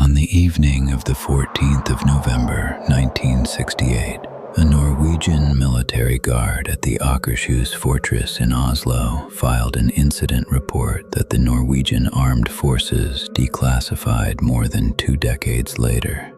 On the evening of the 14th of November, 1968, a Norwegian military guard at the Akershus Fortress in Oslo filed an incident report that the Norwegian armed forces declassified more than 2 decades later.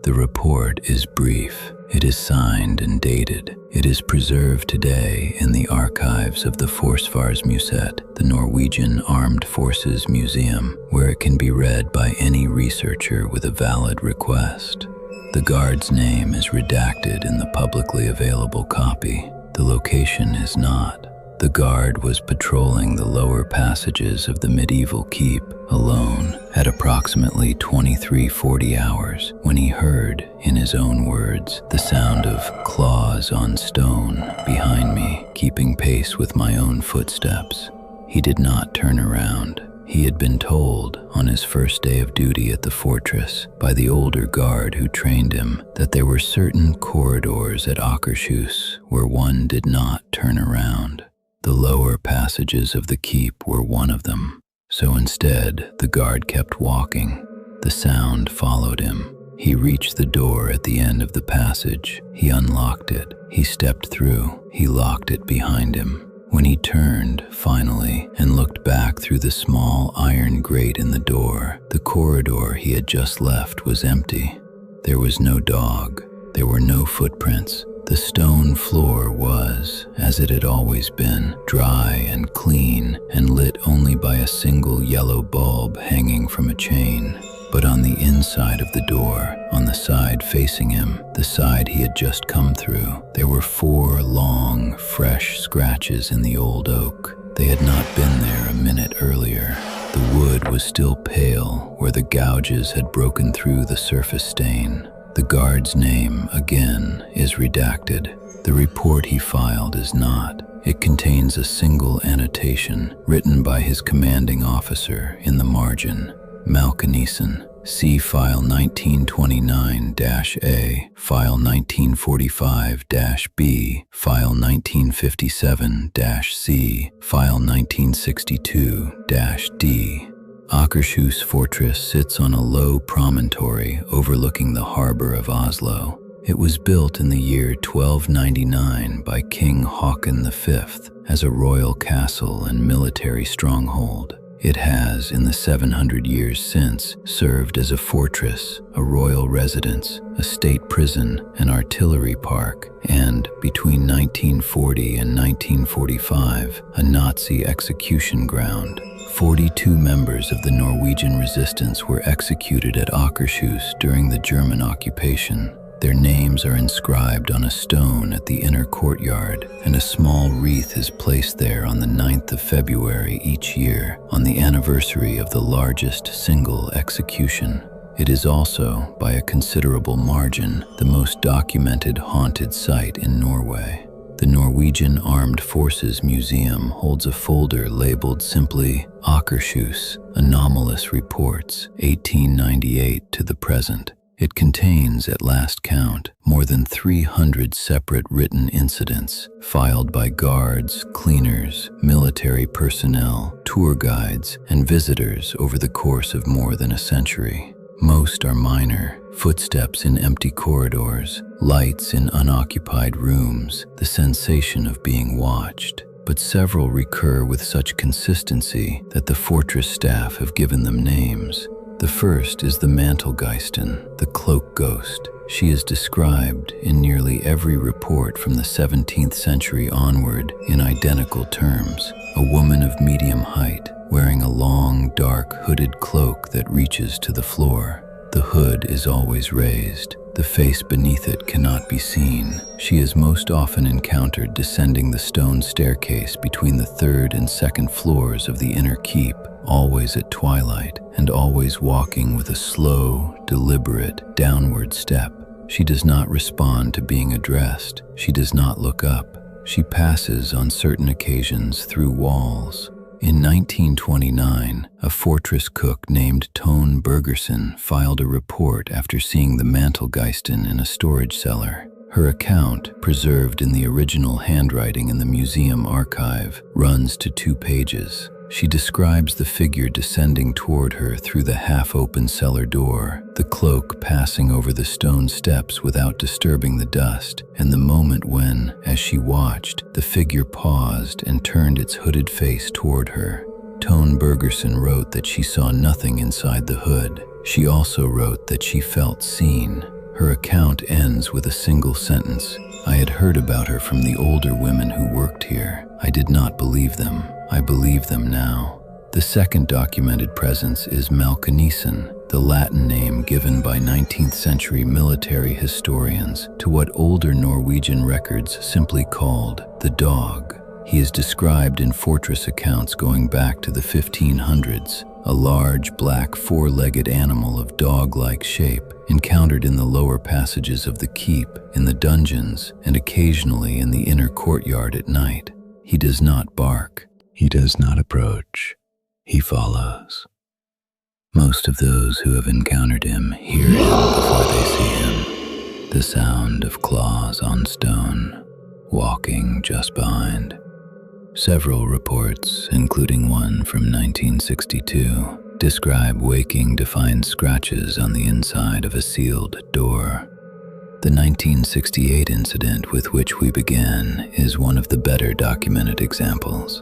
The report is brief. It is signed and dated. It is preserved today in the archives of the Forsvarsmuseet, the Norwegian Armed Forces Museum, where it can be read by any researcher with a valid request. The guard's name is redacted in the publicly available copy. The location is not. The guard was patrolling the lower passages of the medieval keep alone at approximately 23:40 hours when he heard, in his own words, the sound of claws on stone behind me, keeping pace with my own footsteps. He did not turn around. He had been told on his first day of duty at the fortress by the older guard who trained him that there were certain corridors at Akershus where one did not turn around. The lower passages of the keep were one of them. So instead, the guard kept walking. The sound followed him. He reached the door at the end of the passage. He unlocked it. He stepped through. He locked it behind him. When he turned, finally, and looked back through the small iron grate in the door, the corridor he had just left was empty. There was no dog. There were no footprints. The stone floor was, as it had always been, dry and clean and lit only by a single yellow bulb hanging from a chain. But on the inside of the door, on the side facing him, the side he had just come through, there were 4 long, fresh scratches in the old oak. They had not been there a minute earlier. The wood was still pale where the gouges had broken through the surface stain. The guard's name, again, is redacted. The report he filed is not. It contains a single annotation written by his commanding officer in the margin. Mantel-Geisten, see File 1929-A, File 1945-B, File 1957-C, File 1962-D. Akershus Fortress sits on a low promontory overlooking the harbor of Oslo. It was built in the year 1299 by King Håkon V as a royal castle and military stronghold. It has, in the 700 years since, served as a fortress, a royal residence, a state prison, an artillery park, and, between 1940 and 1945, a Nazi execution ground. 42 members of the Norwegian resistance were executed at Akershus during the German occupation. Their names are inscribed on a stone at the inner courtyard, and a small wreath is placed there on the 9th of February each year, on the anniversary of the largest single execution. It is also, by a considerable margin, the most documented haunted site in Norway. The Norwegian Armed Forces Museum holds a folder labeled simply Akershus, Anomalous Reports, 1898 to the present. It contains, at last count, more than 300 separate written incidents filed by guards, cleaners, military personnel, tour guides, and visitors over the course of more than a century. Most are minor: footsteps in empty corridors, lights in unoccupied rooms, the sensation of being watched. But several recur with such consistency that the fortress staff have given them names. The first is the Mantel-Geisten, the cloak ghost. She is described in nearly every report from the 17th century onward in identical terms: a woman of medium height, wearing a long, dark, hooded cloak that reaches to the floor. The hood is always raised. The face beneath it cannot be seen. She is most often encountered descending the stone staircase between the 3rd and 2nd floors of the inner keep, always at twilight, and always walking with a slow, deliberate, downward step. She does not respond to being addressed. She does not look up. She passes on certain occasions through walls. In 1929, a fortress cook named Tone Bergersen filed a report after seeing the Mantel-Geisten in a storage cellar. Her account, preserved in the original handwriting in the museum archive, runs to 2 pages. She describes the figure descending toward her through the half-open cellar door, the cloak passing over the stone steps without disturbing the dust, and the moment when, as she watched, the figure paused and turned its hooded face toward her. Tone Bergerson wrote that she saw nothing inside the hood. She also wrote that she felt seen. Her account ends with a single sentence. "I had heard about her from the older women who worked here. I did not believe them. I believe them now." The second documented presence is Mantel-Geisten, the Latin name given by 19th century military historians to what older Norwegian records simply called the dog. He is described in fortress accounts going back to the 1500s, a large black four-legged animal of dog-like shape, encountered in the lower passages of the keep, in the dungeons, and occasionally in the inner courtyard at night. He does not bark. He does not approach. He follows. Most of those who have encountered him hear him before they see him. The sound of claws on stone, walking just behind. Several reports, including one from 1962, describe waking to find scratches on the inside of a sealed door. The 1968 incident with which we began is one of the better documented examples.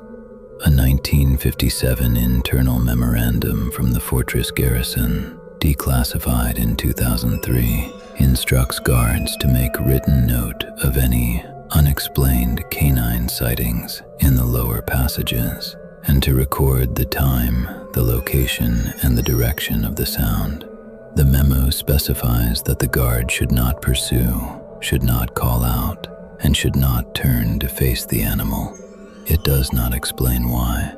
A 1957 internal memorandum from the fortress garrison, declassified in 2003, instructs guards to make written note of any unexplained canine sightings in the lower passages, and to record the time, the location, and the direction of the sound. The memo specifies that the guard should not pursue, should not call out, and should not turn to face the animal. It does not explain why.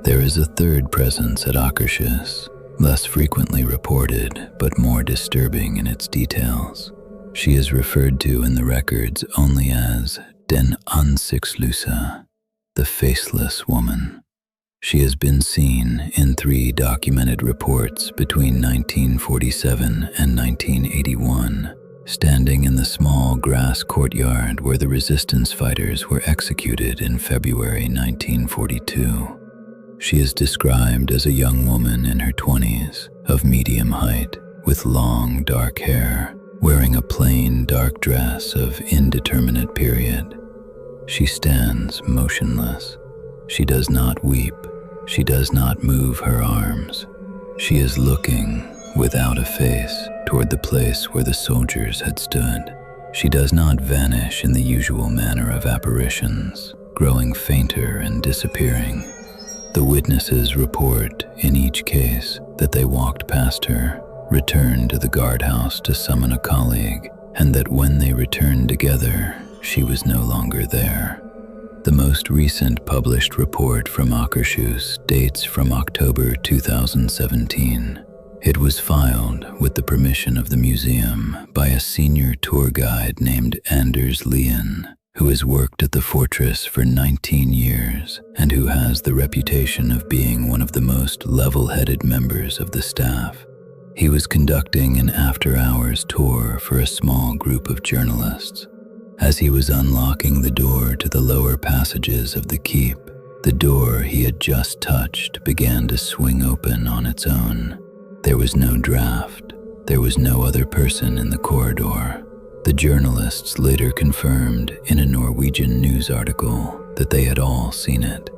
There is a third presence at Akershus, less frequently reported, but more disturbing in its details. She is referred to in the records only as Den Ansiktsløse, the faceless woman. She has been seen in 3 documented reports between 1947 and 1981, standing in the small grass courtyard where the resistance fighters were executed in February 1942. She is described as a young woman in her 20s, of medium height, with long dark hair, wearing a plain dark dress of indeterminate period. She stands motionless. She does not weep. She does not move her arms. She is looking, without a face, toward the place where the soldiers had stood. She does not vanish in the usual manner of apparitions, growing fainter and disappearing. The witnesses report, in each case, that they walked past her, returned to the guardhouse to summon a colleague, and that when they returned together, she was no longer there. The most recent published report from Akershus dates from October 2017. It was filed, with the permission of the museum, by a senior tour guide named Anders Lien, who has worked at the fortress for 19 years and who has the reputation of being one of the most level-headed members of the staff. He was conducting an after-hours tour for a small group of journalists. As he was unlocking the door to the lower passages of the keep, the door he had just touched began to swing open on its own. There was no draft. There was no other person in the corridor. The journalists later confirmed in a Norwegian news article that they had all seen it.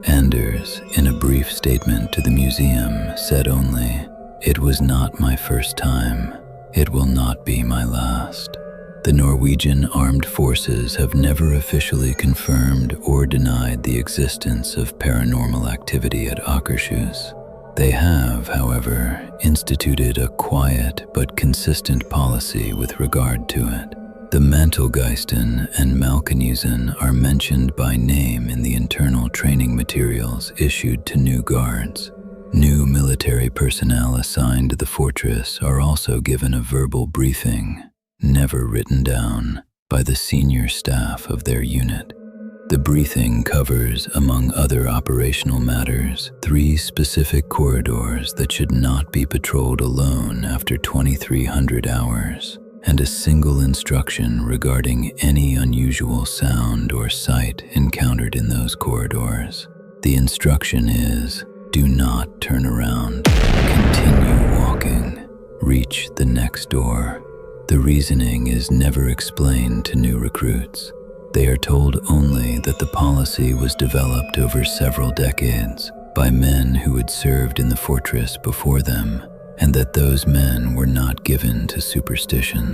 Anders, in a brief statement to the museum, said only, "It was not my first time. It will not be my last." The Norwegian armed forces have never officially confirmed or denied the existence of paranormal activity at Akershus. They have, however, instituted a quiet but consistent policy with regard to it. The Mantel-Geisten and Mantel-Geisten are mentioned by name in the internal training materials issued to new guards. New military personnel assigned to the fortress are also given a verbal briefing, never written down, by the senior staff of their unit. The briefing covers, among other operational matters, 3 specific corridors that should not be patrolled alone after 2300 hours, and a single instruction regarding any unusual sound or sight encountered in those corridors. The instruction is, do not turn around. Continue walking. Reach the next door. The reasoning is never explained to new recruits. They are told only that the policy was developed over several decades by men who had served in the fortress before them, and that those men were not given to superstition.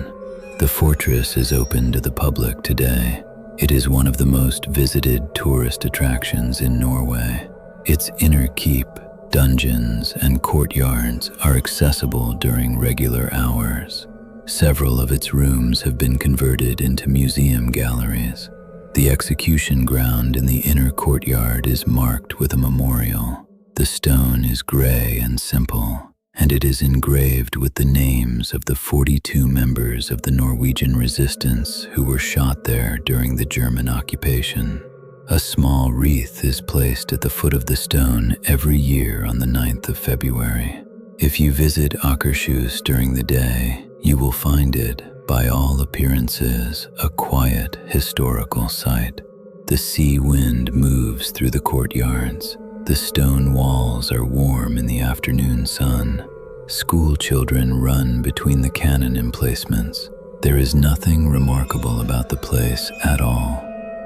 The fortress is open to the public today. It is one of the most visited tourist attractions in Norway. Its inner keep, dungeons, and courtyards are accessible during regular hours. Several of its rooms have been converted into museum galleries. The execution ground in the inner courtyard is marked with a memorial. The stone is gray and simple, and it is engraved with the names of the 42 members of the Norwegian resistance who were shot there during the German occupation. A small wreath is placed at the foot of the stone every year on the 9th of February. If you visit Akershus during the day, you will find it, by all appearances, a quiet historical site. The sea wind moves through the courtyards. The stone walls are warm in the afternoon sun. School children run between the cannon emplacements. There is nothing remarkable about the place at all.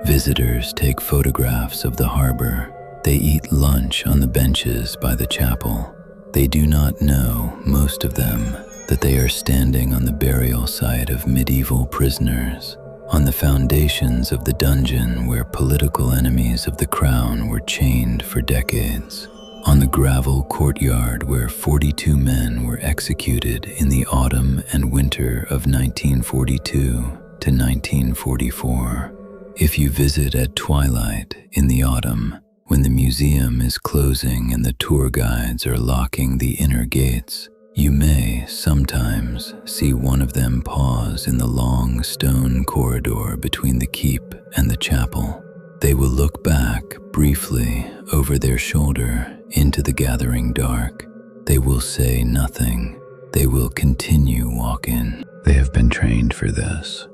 Visitors take photographs of the harbor. They eat lunch on the benches by the chapel. They do not know, most of them, that they are standing on the burial site of medieval prisoners, on the foundations of the dungeon where political enemies of the crown were chained for decades, on the gravel courtyard where 42 men were executed in the autumn and winter of 1942 to 1944. If you visit at twilight in the autumn, when the museum is closing and the tour guides are locking the inner gates, you may sometimes see one of them pause in the long stone corridor between the keep and the chapel. They will look back briefly over their shoulder into the gathering dark. They will say nothing. They will continue walking. They have been trained for this.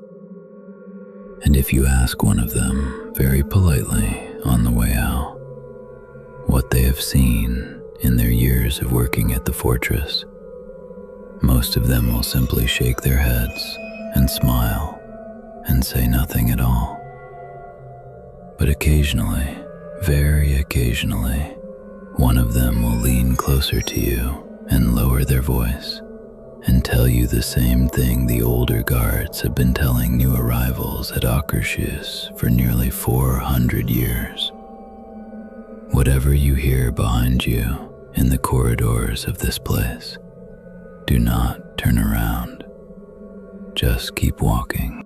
And if you ask one of them very politely on the way out what they have seen in their years of working at the fortress, most of them will simply shake their heads and smile and say nothing at all. But occasionally, very occasionally, one of them will lean closer to you and lower their voice and tell you the same thing the older guards have been telling new arrivals at Akershus for nearly 400 years. Whatever you hear behind you in the corridors of this place, do not turn around. Just keep walking.